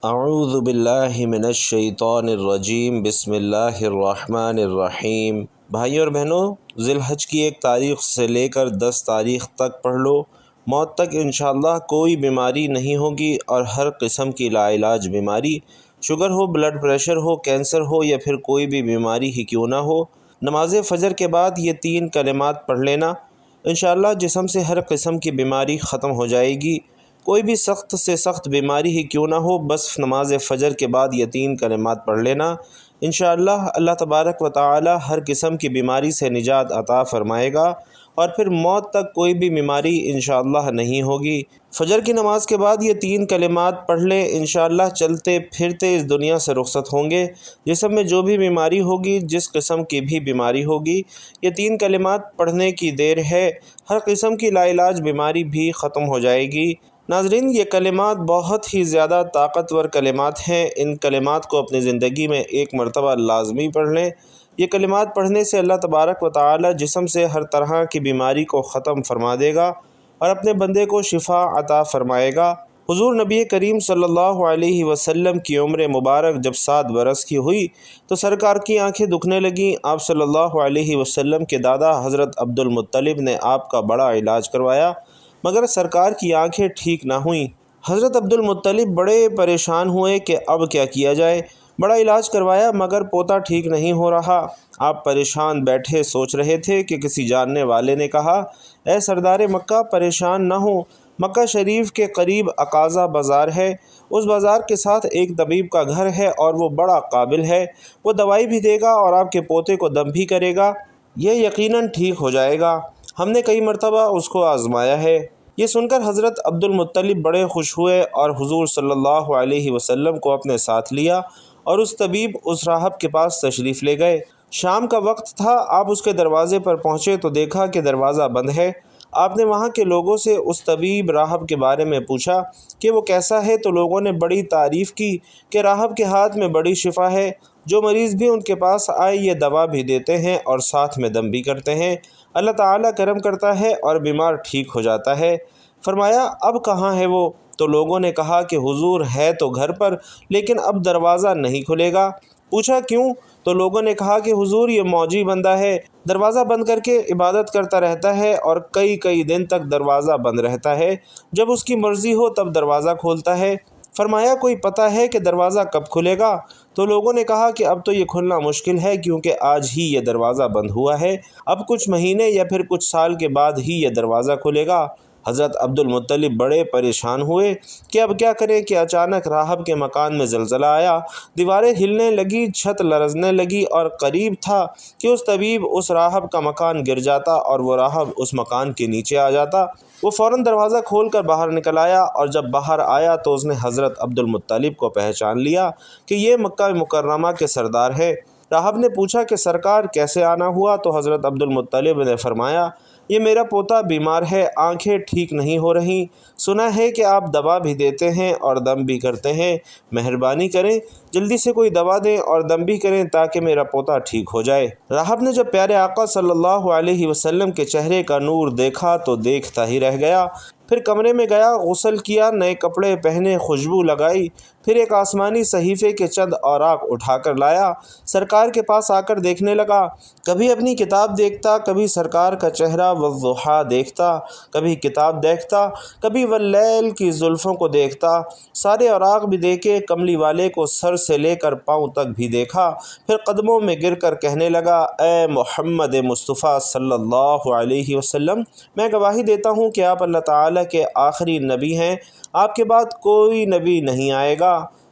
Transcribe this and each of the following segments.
اعوذ باللہ من الشیطان الرجیم، بسم اللہ الرحمن الرحیم۔ بھائیو اور بہنوں، ذی الحج کی 1 تاریخ سے لے کر 10 تاریخ تک پڑھ لو، موت تک انشاءاللہ کوئی بیماری نہیں ہوگی، اور ہر قسم کی لا علاج بیماری، شوگر ہو، بلڈ پریشر ہو، کینسر ہو یا پھر کوئی بھی بیماری ہی کیوں نہ ہو، نماز فجر کے بعد یہ 3 کلمات پڑھ لینا، انشاءاللہ جسم سے ہر قسم کی بیماری ختم ہو جائے گی۔ کوئی بھی سخت سے سخت بیماری ہی کیوں نہ ہو، بس نماز فجر کے بعد یہ 3 کلمات پڑھ لینا، انشاءاللہ اللہ تبارک و تعالی ہر قسم کی بیماری سے نجات عطا فرمائے گا، اور پھر موت تک کوئی بھی بیماری انشاءاللہ نہیں ہوگی۔ فجر کی نماز کے بعد یہ 3 کلمات پڑھ لیں، انشاءاللہ چلتے پھرتے اس دنیا سے رخصت ہوں گے۔ جسم میں جو بھی بیماری ہوگی، جس قسم کی بھی بیماری ہوگی، یہ 3 کلمات پڑھنے کی دیر ہے، ہر قسم کی لا علاج بیماری بھی ختم ہو جائے گی۔ ناظرین، یہ کلمات بہت ہی زیادہ طاقتور کلمات ہیں، ان کلمات کو اپنی زندگی میں 1 مرتبہ لازمی پڑھ لیں۔ یہ کلمات پڑھنے سے اللہ تبارک و تعالی جسم سے ہر طرح کی بیماری کو ختم فرما دے گا اور اپنے بندے کو شفا عطا فرمائے گا۔ حضور نبی کریم صلی اللہ علیہ وسلم کی عمر مبارک جب 7 برس کی ہوئی تو سرکار کی آنکھیں دکھنے لگیں۔ آپ صلی اللہ علیہ وسلم کے دادا حضرت عبدالمطلب نے آپ کا بڑا علاج کروایا، مگر سرکار کی آنکھیں ٹھیک نہ ہوئیں۔ حضرت عبدالمطلب بڑے پریشان ہوئے کہ اب کیا کیا جائے، بڑا علاج کروایا مگر پوتا ٹھیک نہیں ہو رہا۔ آپ پریشان بیٹھے سوچ رہے تھے کہ کسی جاننے والے نے کہا، اے سردار مکہ، پریشان نہ ہو، مکہ شریف کے قریب عکاظہ بازار ہے، اس بازار کے ساتھ ایک طبیب کا گھر ہے اور وہ بڑا قابل ہے، وہ دوائی بھی دے گا اور آپ کے پوتے کو دم بھی کرے گا، یہ یقیناً ٹھیک ہو جائے گا، ہم نے کئی مرتبہ اس کو آزمایا ہے۔ یہ سن کر حضرت عبدالمطلب بڑے خوش ہوئے اور حضور صلی اللہ علیہ وسلم کو اپنے ساتھ لیا اور اس طبیب اس راہب کے پاس تشریف لے گئے۔ شام کا وقت تھا، آپ اس کے دروازے پر پہنچے تو دیکھا کہ دروازہ بند ہے۔ آپ نے وہاں کے لوگوں سے اس طبیب راہب کے بارے میں پوچھا کہ وہ کیسا ہے، تو لوگوں نے بڑی تعریف کی کہ راہب کے ہاتھ میں بڑی شفا ہے، جو مریض بھی ان کے پاس آئے یہ دوا بھی دیتے ہیں اور ساتھ میں دم بھی کرتے ہیں، اللہ تعالیٰ کرم کرتا ہے اور بیمار ٹھیک ہو جاتا ہے۔ فرمایا، اب کہاں ہے وہ؟ تو لوگوں نے کہا کہ حضور ہے تو گھر پر، لیکن اب دروازہ نہیں کھلے گا۔ پوچھا کیوں؟ تو لوگوں نے کہا کہ حضور یہ موجی بندہ ہے، دروازہ بند کر کے عبادت کرتا رہتا ہے اور کئی دن تک دروازہ بند رہتا ہے، جب اس کی مرضی ہو تب دروازہ کھولتا ہے۔ فرمایا، کوئی پتہ ہے کہ دروازہ کب کھلے گا؟ تو لوگوں نے کہا کہ اب تو یہ کھلنا مشکل ہے، کیونکہ آج ہی یہ دروازہ بند ہوا ہے، اب کچھ مہینے یا پھر کچھ سال کے بعد ہی یہ دروازہ کھلے گا۔ حضرت عبدالمطلب بڑے پریشان ہوئے کہ اب کیا کریں کہ اچانک راہب کے مکان میں زلزلہ آیا، دیواریں ہلنے لگی، چھت لرزنے لگی اور قریب تھا کہ اس طبیب اس راہب کا مکان گر جاتا اور وہ راہب اس مکان کے نیچے آ جاتا۔ وہ فوراً دروازہ کھول کر باہر نکل آیا، اور جب باہر آیا تو اس نے حضرت عبدالمطلب کو پہچان لیا کہ یہ مکہ مکرمہ کے سردار ہے۔ راہب نے پوچھا کہ سرکار کیسے آنا ہوا؟ تو حضرت عبدالمطلب نے فرمایا، یہ میرا پوتا بیمار ہے، آنکھیں ٹھیک نہیں ہو رہی، سنا ہے کہ آپ دوا بھی دیتے ہیں اور دم بھی کرتے ہیں، مہربانی کریں جلدی سے کوئی دوا دیں اور دم بھی کریں تاکہ میرا پوتا ٹھیک ہو جائے۔ راہب نے جب پیارے آقا صلی اللہ علیہ وسلم کے چہرے کا نور دیکھا تو دیکھتا ہی رہ گیا، پھر کمرے میں گیا، غسل کیا، نئے کپڑے پہنے، خوشبو لگائی، پھر ایک آسمانی صحیفے کے چند اوراق اٹھا کر لایا، سرکار کے پاس آ کر دیکھنے لگا، کبھی اپنی کتاب دیکھتا، کبھی سرکار کا چہرہ والضحیٰ دیکھتا، کبھی کتاب دیکھتا، کبھی واللیل کی زلفوں کو دیکھتا، سارے اوراق بھی دیکھے، کملی والے کو سر سے لے کر پاؤں تک بھی دیکھا، پھر قدموں میں گر کر کہنے لگا، اے محمد مصطفیٰ صلی اللہ علیہ وسلم، میں گواہی دیتا ہوں کہ آپ اللہ تعالیٰ کے آخری نبی ہیں، آپ کے بعد کوئی نبی نہیں آئے گا۔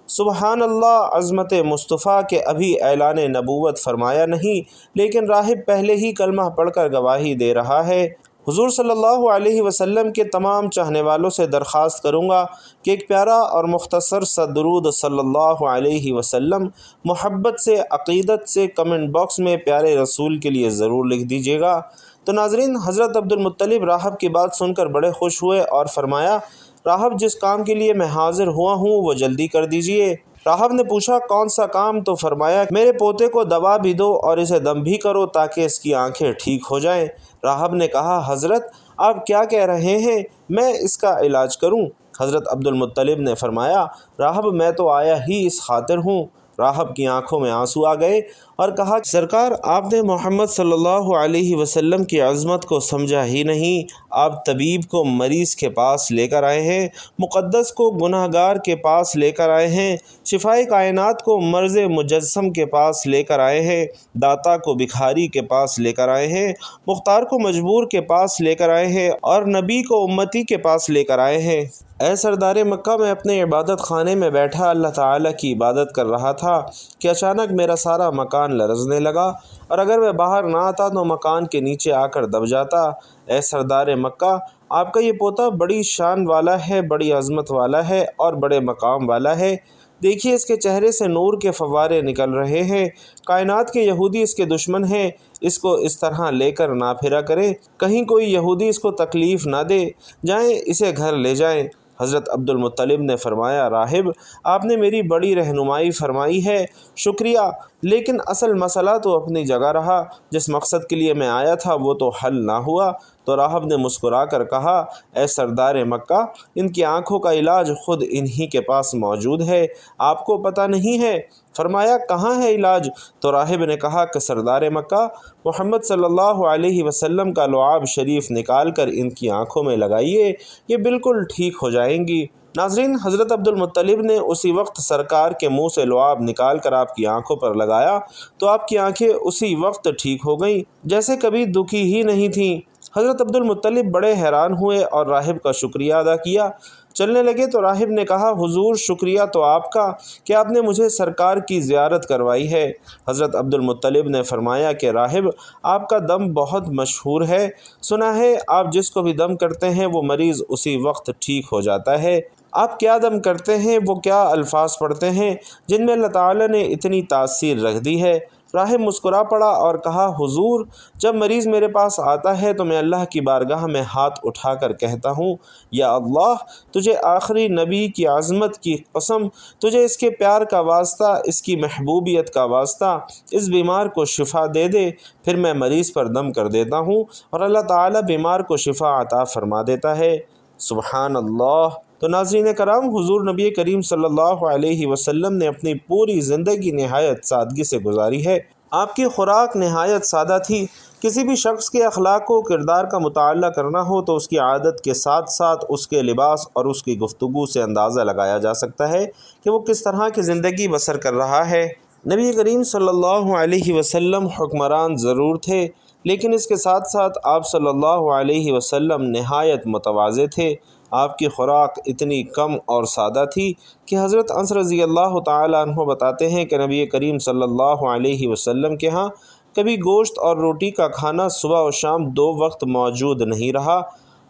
سبحان اللہ، عظمت مصطفیٰ کے ابھی اعلان نبوت فرمایا نہیں، لیکن راہب پہلے ہی کلمہ پڑھ کر گواہی دے رہا ہے۔ حضور صلی اللہ علیہ وسلم کے تمام چاہنے والوں سے درخواست کروں گا کہ ایک پیارا اور مختصر سا درود صلی اللہ علیہ وسلم محبت سے، عقیدت سے کمنٹ باکس میں پیارے رسول کے لیے ضرور لکھ دیجیے گا۔ تو ناظرین، حضرت عبدالمطلب راہب کی بات سن کر بڑے خوش ہوئے اور فرمایا، راہب جس کام کے لیے میں حاضر ہوا ہوں وہ جلدی کر دیجئے۔ راہب نے پوچھا، کون سا کام؟ تو فرمایا، میرے پوتے کو دوا بھی دو اور اسے دم بھی کرو تاکہ اس کی آنکھیں ٹھیک ہو جائیں۔ راہب نے کہا، حضرت آپ کیا کہہ رہے ہیں، میں اس کا علاج کروں؟ حضرت عبد المطلب نے فرمایا راہب میں تو آیا ہی اس خاطر ہوں۔ راہب کی آنکھوں میں آنسو آ گئے اور کہا سرکار آپ نے محمد صلی اللہ علیہ وسلم کی عظمت کو سمجھا ہی نہیں۔ آپ طبیب کو مریض کے پاس لے کر آئے ہیں، مقدس کو گناہ گار کے پاس لے کر آئے ہیں، شفائے کائنات کو مرض مجسم کے پاس لے کر آئے ہیں، داتا کو بکھاری کے پاس لے کر آئے ہیں، مختار کو مجبور کے پاس لے کر آئے ہیں اور نبی کو امتی کے پاس لے کر آئے ہیں۔ اے سردار مکہ میں اپنے عبادت خانے میں بیٹھا اللہ تعالیٰ کی عبادت کر رہا تھا کہ اچانک میرا سارا مکان لرزنے لگا اور اگر میں باہر نہ آتا تو مکان کے نیچے آ کر دب جاتا۔ اے سردار مکہ آپ کا یہ پوتا بڑی شان والا ہے، بڑی عظمت والا ہے اور بڑے مقام والا ہے۔ دیکھیے اس کے چہرے سے نور کے فوارے نکل رہے ہیں۔ کائنات کے یہودی اس کے دشمن ہیں، اس کو اس طرح لے کر نہ پھرا کریں، کہیں کوئی یہودی اس کو تکلیف نہ دے، جائیں اسے گھر لے جائیں۔ حضرت عبد المطلب نے فرمایا راہب آپ نے میری بڑی رہنمائی فرمائی ہے، شکریہ، لیکن اصل مسئلہ تو اپنی جگہ رہا، جس مقصد کے لیے میں آیا تھا وہ تو حل نہ ہوا۔ تو راہب نے مسکرا کر کہا اے سردار مکہ ان کی آنکھوں کا علاج خود انہی کے پاس موجود ہے، آپ کو پتہ نہیں ہے؟ فرمایا کہاں ہے علاج؟ تو راہب نے کہا کہ سردار مکہ محمد صلی اللہ علیہ وسلم کا لعاب شریف نکال کر ان کی آنکھوں میں لگائیے، یہ بالکل ٹھیک ہو جائیں گی۔ ناظرین حضرت عبد المطلب نے اسی وقت سرکار کے منہ سے لعاب نکال کر آپ کی آنکھوں پر لگایا تو آپ کی آنکھیں اسی وقت ٹھیک ہو گئیں جیسے کبھی دکھی ہی نہیں تھیں۔ حضرت عبد المطلب بڑے حیران ہوئے اور راہب کا شکریہ ادا کیا۔ چلنے لگے تو راہب نے کہا حضور شکریہ تو آپ کا کہ آپ نے مجھے سرکار کی زیارت کروائی ہے۔ حضرت عبد المطلب نے فرمایا کہ راہب آپ کا دم بہت مشہور ہے، سنا ہے آپ جس کو بھی دم کرتے ہیں وہ مریض اسی وقت ٹھیک ہو جاتا ہے۔ آپ کیا دم کرتے ہیں، وہ کیا الفاظ پڑھتے ہیں جن میں اللہ تعالیٰ نے اتنی تاثیر رکھ دی ہے؟ راہب مسکرا پڑا اور کہا حضور جب مریض میرے پاس آتا ہے تو میں اللہ کی بارگاہ میں ہاتھ اٹھا کر کہتا ہوں یا اللہ تجھے آخری نبی کی عظمت کی قسم، تجھے اس کے پیار کا واسطہ، اس کی محبوبیت کا واسطہ اس بیمار کو شفا دے دے۔ پھر میں مریض پر دم کر دیتا ہوں اور اللہ تعالیٰ بیمار کو شفا عطا فرما دیتا ہے۔ سبحان اللہ۔ تو ناظرین کرام حضور نبی کریم صلی اللہ علیہ وسلم نے اپنی پوری زندگی نہایت سادگی سے گزاری ہے۔ آپ کی خوراک نہایت سادہ تھی۔ کسی بھی شخص کے اخلاق و کردار کا مطالعہ کرنا ہو تو اس کی عادت کے ساتھ ساتھ اس کے لباس اور اس کی گفتگو سے اندازہ لگایا جا سکتا ہے کہ وہ کس طرح کی زندگی بسر کر رہا ہے۔ نبی کریم صلی اللہ علیہ وسلم حکمران ضرور تھے لیکن اس کے ساتھ ساتھ آپ صلی اللہ علیہ وسلم نہایت متواضع تھے۔ آپ کی خوراک اتنی کم اور سادہ تھی کہ حضرت انس رضی اللہ تعالیٰ عنہ بتاتے ہیں کہ نبی کریم صلی اللہ علیہ وسلم کے ہاں کبھی گوشت اور روٹی کا کھانا صبح و شام 2 وقت موجود نہیں رہا۔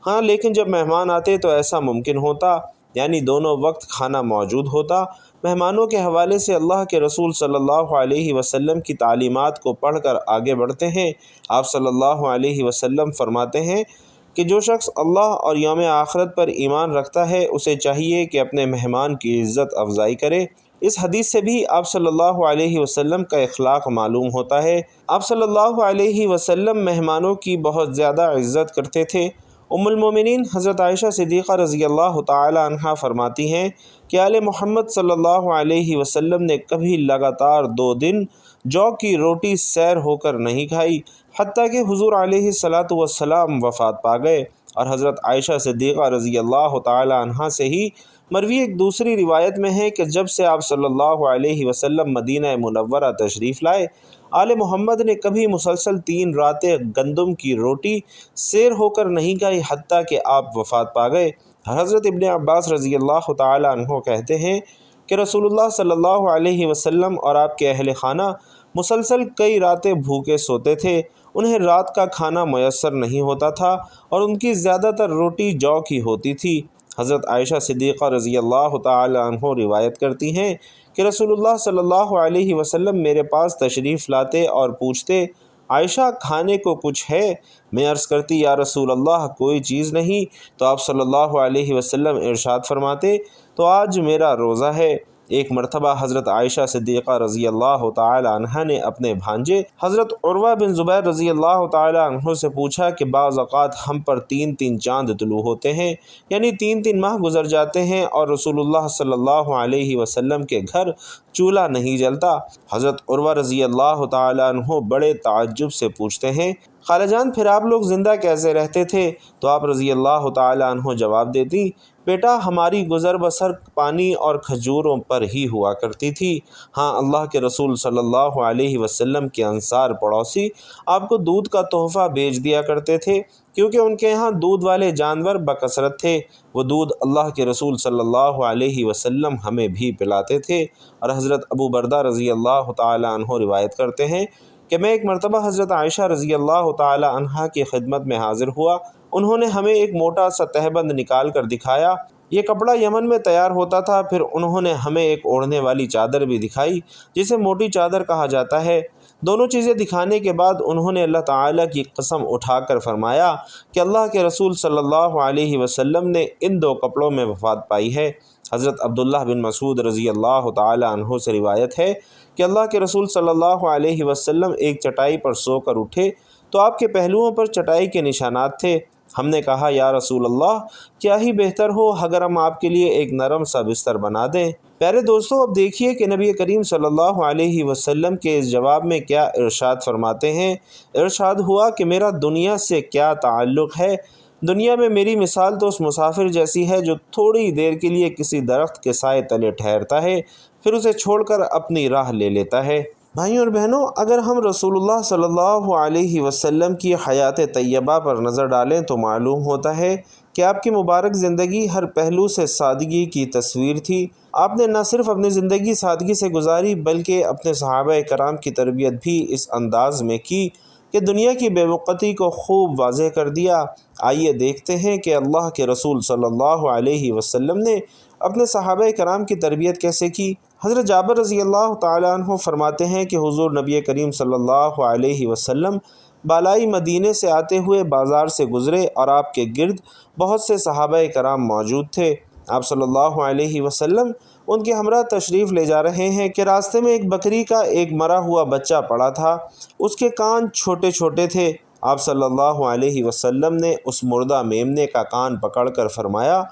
ہاں لیکن جب مہمان آتے تو ایسا ممکن ہوتا، یعنی دونوں وقت کھانا موجود ہوتا۔ مہمانوں کے حوالے سے اللہ کے رسول صلی اللہ علیہ وسلم کی تعلیمات کو پڑھ کر آگے بڑھتے ہیں۔ آپ صلی اللہ علیہ وسلم فرماتے ہیں کہ جو شخص اللہ اور یوم آخرت پر ایمان رکھتا ہے اسے چاہیے کہ اپنے مہمان کی عزت افزائی کرے۔ اس حدیث سے بھی آپ صلی اللہ علیہ وسلم کا اخلاق معلوم ہوتا ہے۔ آپ صلی اللہ علیہ وسلم مہمانوں کی بہت زیادہ عزت کرتے تھے۔ ام المومنین حضرت عائشہ صدیقہ رضی اللہ تعالی عنہا فرماتی ہیں کہ آل محمد صلی اللہ علیہ وسلم نے کبھی لگاتار 2 دن جو کی روٹی سیر ہو کر نہیں کھائی حتیٰ کہ حضور علیہ الصلاۃ والسلام وفات پا گئے۔ اور حضرت عائشہ صدیقہ رضی اللہ تعالی عنہا سے ہی مروی ایک دوسری روایت میں ہے کہ جب سے آپ صلی اللہ علیہ وسلم مدینہ منورہ تشریف لائے آل محمد نے کبھی مسلسل 3 راتیں گندم کی روٹی سیر ہو کر نہیں کھائی حتیٰ کہ آپ وفات پا گئے۔ حضرت ابن عباس رضی اللہ تعالی عنہ کہتے ہیں کہ رسول اللہ صلی اللہ علیہ وسلم اور آپ کے اہل خانہ مسلسل کئی راتیں بھوکے سوتے تھے، انہیں رات کا کھانا میسر نہیں ہوتا تھا اور ان کی زیادہ تر روٹی جو کی ہوتی تھی۔ حضرت عائشہ صدیقہ رضی اللہ تعالی عنہ روایت کرتی ہیں کہ رسول اللہ صلی اللہ علیہ وسلم میرے پاس تشریف لاتے اور پوچھتے عائشہ کھانے کو کچھ ہے؟ میں عرض کرتی یا رسول اللہ کوئی چیز نہیں، تو آپ صلی اللہ علیہ وسلم ارشاد فرماتے تو آج میرا روزہ ہے۔ ایک مرتبہ حضرت عائشہ صدیقہ رضی اللہ تعالی عنہ نے اپنے بھانجے حضرت عروہ بن زبیر رضی اللہ تعالی عنہ سے پوچھا کہ بعض اوقات ہم پر 3 چاند طلوع ہوتے ہیں، یعنی 3 ماہ گزر جاتے ہیں اور رسول اللہ صلی اللہ علیہ وسلم کے گھر چولہا نہیں جلتا۔ حضرت عروہ رضی اللہ تعالی عنہ بڑے تعجب سے پوچھتے ہیں، خالہ جان پھر آپ لوگ زندہ کیسے رہتے تھے؟ تو آپ رضی اللہ تعالی عنہ جواب دیتی، بیٹا ہماری گزر بسر پانی اور کھجوروں پر ہی ہوا کرتی تھی۔ ہاں، اللہ کے رسول صلی اللہ علیہ وسلم کے انصار پڑوسی آپ کو دودھ کا تحفہ بھیج دیا کرتے تھے، کیونکہ ان کے ہاں دودھ والے جانور بکثرت تھے۔ وہ دودھ اللہ کے رسول صلی اللہ علیہ وسلم ہمیں بھی پلاتے تھے۔ اور حضرت ابو بردہ رضی اللہ تعالی عنہ روایت کرتے ہیں کہ میں ایک مرتبہ حضرت عائشہ رضی اللہ تعالی عنہا کی خدمت میں حاضر ہوا۔ انہوں نے ہمیں ایک موٹا سا تہبند نکال کر دکھایا۔ یہ کپڑا یمن میں تیار ہوتا تھا۔ پھر انہوں نے ہمیں ایک اوڑھنے والی چادر بھی دکھائی جسے موٹی چادر کہا جاتا ہے۔ دونوں چیزیں دکھانے کے بعد انہوں نے اللہ تعالیٰ کی قسم اٹھا کر فرمایا کہ اللہ کے رسول صلی اللہ علیہ وسلم نے ان 2 کپڑوں میں وفات پائی ہے۔ حضرت عبداللہ بن مسعود رضی اللہ تعالی عنہ سے روایت ہے کہ اللہ کے رسول صلی اللہ علیہ وسلم ایک چٹائی پر سو کر اٹھے تو آپ کے پہلوؤں پر چٹائی کے نشانات تھے۔ ہم نے کہا، یا رسول اللہ، کیا ہی بہتر ہو اگر ہم آپ کے لیے ایک نرم سا بستر بنا دیں۔ پیارے دوستو، اب دیکھیے کہ نبی کریم صلی اللہ علیہ وسلم کے اس جواب میں کیا ارشاد فرماتے ہیں۔ ارشاد ہوا کہ میرا دنیا سے کیا تعلق ہے؟ دنیا میں میری مثال تو اس مسافر جیسی ہے جو تھوڑی دیر کے لیے کسی درخت کے سائے تلے ٹھہرتا ہے، پھر اسے چھوڑ کر اپنی راہ لے لیتا ہے۔ بھائیوں اور بہنوں، اگر ہم رسول اللہ صلی اللہ علیہ وسلم کی حیات طیبہ پر نظر ڈالیں تو معلوم ہوتا ہے کہ آپ کی مبارک زندگی ہر پہلو سے سادگی کی تصویر تھی۔ آپ نے نہ صرف اپنی زندگی سادگی سے گزاری بلکہ اپنے صحابہ کرام کی تربیت بھی اس انداز میں کی کہ دنیا کی بے وقتی کو خوب واضح کر دیا۔ آئیے دیکھتے ہیں کہ اللہ کے رسول صلی اللہ علیہ وسلم نے اپنے صحابہ کرام کی تربیت کیسے کی۔ حضرت جابر رضی اللہ تعالی عنہ فرماتے ہیں کہ حضور نبی کریم صلی اللہ علیہ وسلم بالائی مدینے سے آتے ہوئے بازار سے گزرے اور آپ کے گرد بہت سے صحابہ کرام موجود تھے۔ آپ صلی اللہ علیہ وسلم ان کے ہمراہ تشریف لے جا رہے ہیں کہ راستے میں ایک بکری کا ایک مرا ہوا بچہ پڑا تھا، اس کے کان چھوٹے چھوٹے تھے۔ آپ صلی اللہ علیہ وسلم نے اس مردہ میمنے کا کان پکڑ کر فرمایا،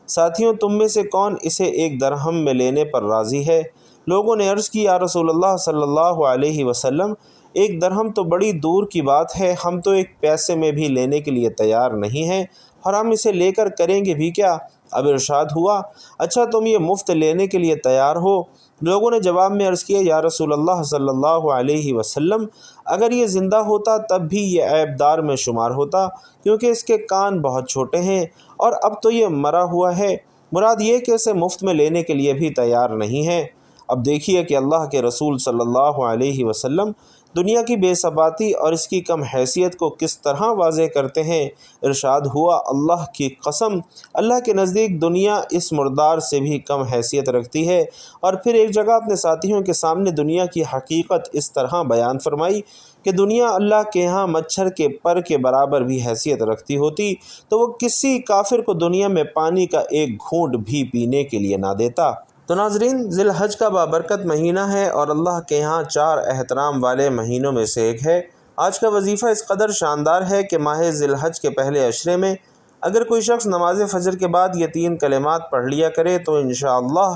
ساتھیوں تم میں سے کون اسے 1 درہم میں لینے پر راضی ہے؟ لوگوں نے عرض کی، یا رسول اللہ صلی اللہ علیہ وسلم، 1 درہم تو بڑی دور کی بات ہے، ہم تو 1 پیسے میں بھی لینے کے لیے تیار نہیں ہیں، اور ہم اسے لے کر کریں گے بھی کیا؟ اب ارشاد ہوا، اچھا تم یہ مفت لینے کے لیے تیار ہو؟ لوگوں نے جواب میں عرض کیا، یا رسول اللہ صلی اللہ علیہ وسلم، اگر یہ زندہ ہوتا تب بھی یہ عیب دار میں شمار ہوتا، کیونکہ اس کے کان بہت چھوٹے ہیں، اور اب تو یہ مرا ہوا ہے۔ مراد یہ کہ اسے مفت میں لینے کے لیے بھی تیار نہیں ہے۔ اب دیکھیے کہ اللہ کے رسول صلی اللہ علیہ وسلم دنیا کی بے ثباتی اور اس کی کم حیثیت کو کس طرح واضح کرتے ہیں۔ ارشاد ہوا، اللہ کی قسم، اللہ کے نزدیک دنیا اس مردار سے بھی کم حیثیت رکھتی ہے۔ اور پھر ایک جگہ اپنے ساتھیوں کے سامنے دنیا کی حقیقت اس طرح بیان فرمائی کہ دنیا اللہ کے ہاں مچھر کے پر کے برابر بھی حیثیت رکھتی ہوتی تو وہ کسی کافر کو دنیا میں پانی کا ایک گھونٹ بھی پینے کے لیے نہ دیتا۔ تو ناظرین، ذی الحج کا بابرکت مہینہ ہے اور اللہ کے ہاں 4 احترام والے مہینوں میں سے ایک ہے۔ آج کا وظیفہ اس قدر شاندار ہے کہ ماہ ذی الحج کے پہلے عشرے میں اگر کوئی شخص نماز فجر کے بعد یہ 3 کلمات پڑھ لیا کرے تو انشاءاللہ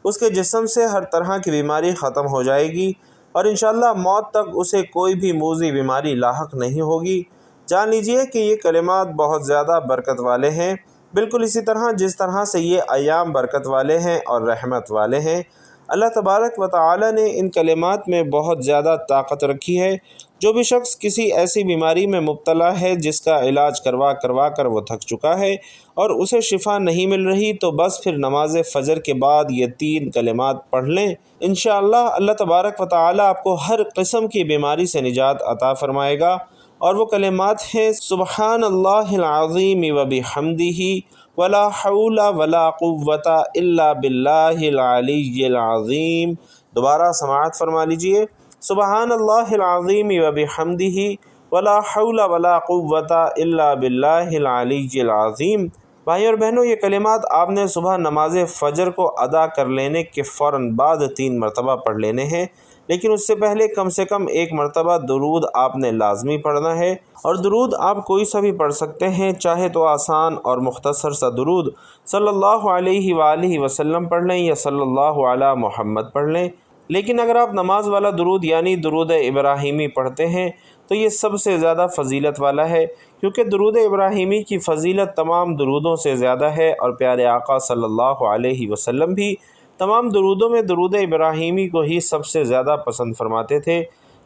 اس کے جسم سے ہر طرح کی بیماری ختم ہو جائے گی اور انشاءاللہ موت تک اسے کوئی بھی موذی بیماری لاحق نہیں ہوگی۔ جان لیجئے کہ یہ کلمات بہت زیادہ برکت والے ہیں، بالکل اسی طرح جس طرح سے یہ ایام برکت والے ہیں اور رحمت والے ہیں۔ اللہ تبارک و تعالی نے ان کلمات میں بہت زیادہ طاقت رکھی ہے۔ جو بھی شخص کسی ایسی بیماری میں مبتلا ہے جس کا علاج کروا کر وہ تھک چکا ہے اور اسے شفا نہیں مل رہی، تو بس پھر نماز فجر کے بعد یہ 3 کلمات پڑھ لیں، انشاءاللہ اللہ تبارک و تعالی آپ کو ہر قسم کی بیماری سے نجات عطا فرمائے گا۔ اور وہ کلمات ہیں، سبحان اللہ العظیم و بحمدہ ولا حول ولا قوت الا باللہ العلی العظیم۔ دوبارہ سماعت فرما لیجئے، سبحان اللہ العظیم و بحمدہ ولا حول ولا قوت الا باللہ العلی العظیم۔ بھائی اور بہنوں، یہ کلمات آپ نے صبح نماز فجر کو ادا کر لینے کے فوراً بعد 3 مرتبہ پڑھ لینے ہیں، لیکن اس سے کم ایک مرتبہ درود آپ نے لازمی پڑھنا ہے۔ اور درود آپ کوئی سا بھی پڑھ سکتے ہیں، چاہے تو آسان اور مختصر سا درود صلی اللہ علیہ وآلہ وسلم پڑھ لیں یا صلی اللہ علی محمد پڑھ لیں، لیکن اگر آپ نماز والا درود یعنی درود ابراہیمی پڑھتے ہیں تو یہ سب سے زیادہ فضیلت والا ہے، کیونکہ درود ابراہیمی کی فضیلت تمام درودوں سے زیادہ ہے، اور پیارے آقا صلی اللہ علیہ وسلم بھی تمام درودوں میں درود ابراہیمی کو ہی سب سے زیادہ پسند فرماتے تھے۔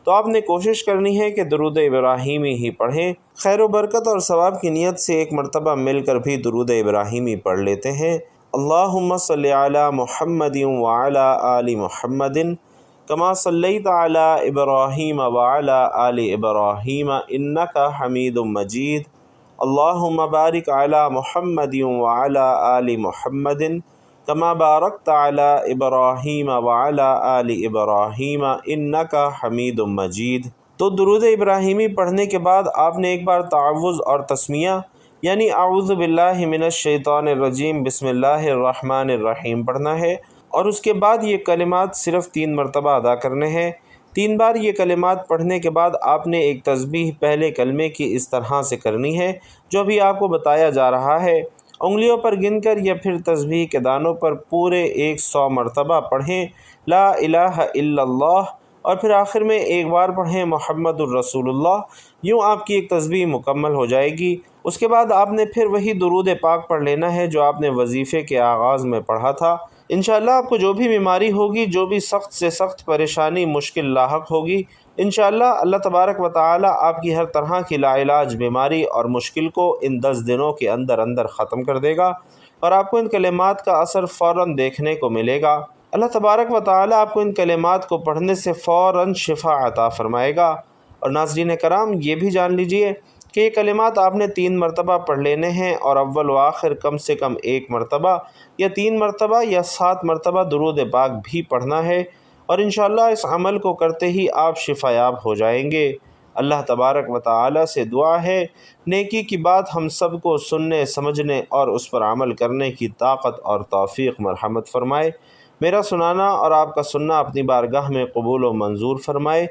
تو آپ نے کوشش کرنی ہے کہ درود ابراہیمی ہی پڑھیں۔ خیر و برکت اور ثواب کی نیت سے ایک مرتبہ مل کر بھی درود ابراہیمی پڑھ لیتے ہیں۔ اللہم صلی علی محمد وعلی آل محمد کما صلیت علی ابراہیم وعلی آل ابراہیم انک حمید مجید۔ اللہم بارک علی محمد وعلی آل محمد کما بارکت علی ابراہیم وعلی آل ابراہیم انک حمید مجید۔ تو درود ابراہیمی پڑھنے کے بعد آپ نے ایک بار تعوذ اور تسمیہ یعنی اعوذ باللہ من الشیطان الرجیم بسم اللہ الرحمن الرحیم پڑھنا ہے، اور اس کے بعد یہ کلمات صرف 3 مرتبہ ادا کرنے ہیں۔ 3 بار یہ کلمات پڑھنے کے بعد آپ نے ایک تسبیح پہلے کلمے کی اس طرح سے کرنی ہے جو ابھی آپ کو بتایا جا رہا ہے۔ انگلیوں پر گن کر یا پھر تسبیح کے دانوں پر پورے 100 مرتبہ پڑھیں لا الہ الا اللہ، اور پھر آخر میں ایک بار پڑھیں محمد الرسول اللہ۔ یوں آپ کی ایک تسبیح مکمل ہو جائے گی۔ اس کے بعد آپ نے پھر وہی درود پاک پڑھ لینا ہے جو آپ نے وظیفے کے آغاز میں پڑھا تھا۔ انشاءاللہ آپ کو جو بھی بیماری ہوگی، جو بھی سخت سے سخت پریشانی مشکل لاحق ہوگی، انشاءاللہ اللہ تبارک و تعالی آپ کی ہر طرح کی لا علاج بیماری اور مشکل کو ان 10 دنوں کے اندر اندر ختم کر دے گا، اور آپ کو ان کلمات کا اثر فوراً دیکھنے کو ملے گا۔ اللہ تبارک و تعالی آپ کو ان کلمات کو پڑھنے سے فوراً شفا عطا فرمائے گا۔ اور ناظرین کرام، یہ بھی جان لیجئے کہ یہ کلمات آپ نے 3 مرتبہ پڑھ لینے ہیں، اور اول و آخر کم سے کم 1 مرتبہ یا 3 مرتبہ یا 7 مرتبہ درود پاک بھی پڑھنا ہے، اور انشاءاللہ اس عمل کو کرتے ہی آپ شفا یاب ہو جائیں گے۔ اللہ تبارک و تعالی سے دعا ہے نیکی کی بات ہم سب کو سننے، سمجھنے اور اس پر عمل کرنے کی طاقت اور توفیق مرحمت فرمائے۔ میرا سنانا اور آپ کا سننا اپنی بارگاہ میں قبول و منظور فرمائے۔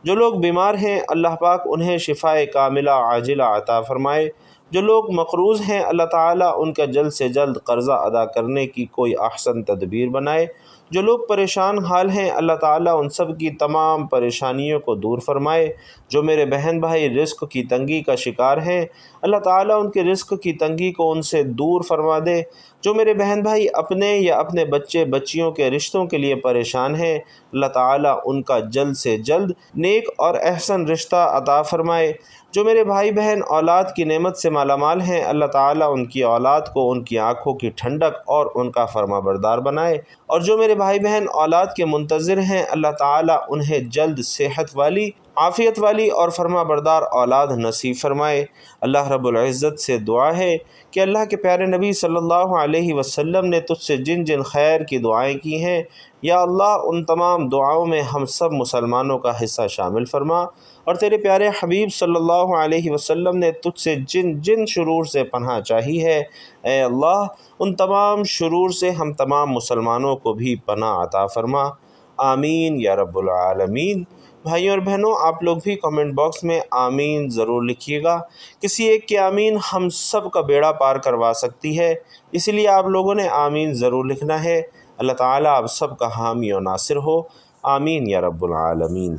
جو لوگ بیمار ہیں اللہ پاک انہیں شفائے کاملہ عاجلہ عطا فرمائے۔ جو لوگ مقروض ہیں اللہ تعالیٰ ان کا جلد سے جلد قرضہ ادا کرنے کی کوئی احسن تدبیر بنائے۔ جو لوگ پریشان حال ہیں اللہ تعالیٰ ان سب کی تمام پریشانیوں کو دور فرمائے۔ جو میرے بہن بھائی رزق کی تنگی کا شکار ہیں اللہ تعالیٰ ان کے رزق کی تنگی کو ان سے دور فرما دے۔ جو میرے بہن بھائی اپنے یا اپنے بچے بچیوں کے رشتوں کے لیے پریشان ہیں اللہ تعالیٰ ان کا جلد سے جلد نیک اور احسن رشتہ عطا فرمائے۔ جو میرے بھائی بہن اولاد کی نعمت سے مالا مال ہیں اللہ تعالیٰ ان کی اولاد کو ان کی آنکھوں کی ٹھنڈک اور ان کا فرما بردار بنائے۔ اور جو میرے بھائی بہن اولاد کے منتظر ہیں اللہ تعالیٰ انہیں جلد صحت والی، عافیت والی اور فرما بردار اولاد نصیب فرمائے۔ اللہ رب العزت سے دعا ہے کہ اللہ کے پیارے نبی صلی اللہ علیہ وسلم نے تجھ سے جن جن خیر کی دعائیں کی ہیں یا اللہ ان تمام دعاؤں میں ہم سب مسلمانوں کا حصہ شامل فرما، اور تیرے پیارے حبیب صلی اللہ علیہ وسلم نے تجھ سے جن جن شرور سے پناہ چاہی ہے اے اللہ ان تمام شرور سے ہم تمام مسلمانوں کو بھی پناہ عطا فرما۔ آمین یا رب العالمین۔ بھائیوں اور بہنوں، آپ لوگ بھی کمنٹ باکس میں آمین ضرور لکھیے گا۔ کسی ایک کی آمین ہم سب کا بیڑا پار کروا سکتی ہے، اسی لیے آپ لوگوں نے آمین ضرور لکھنا ہے۔ اللہ تعالیٰ آپ سب کا حامی و ناصر ہو۔ آمین یا رب العالمین۔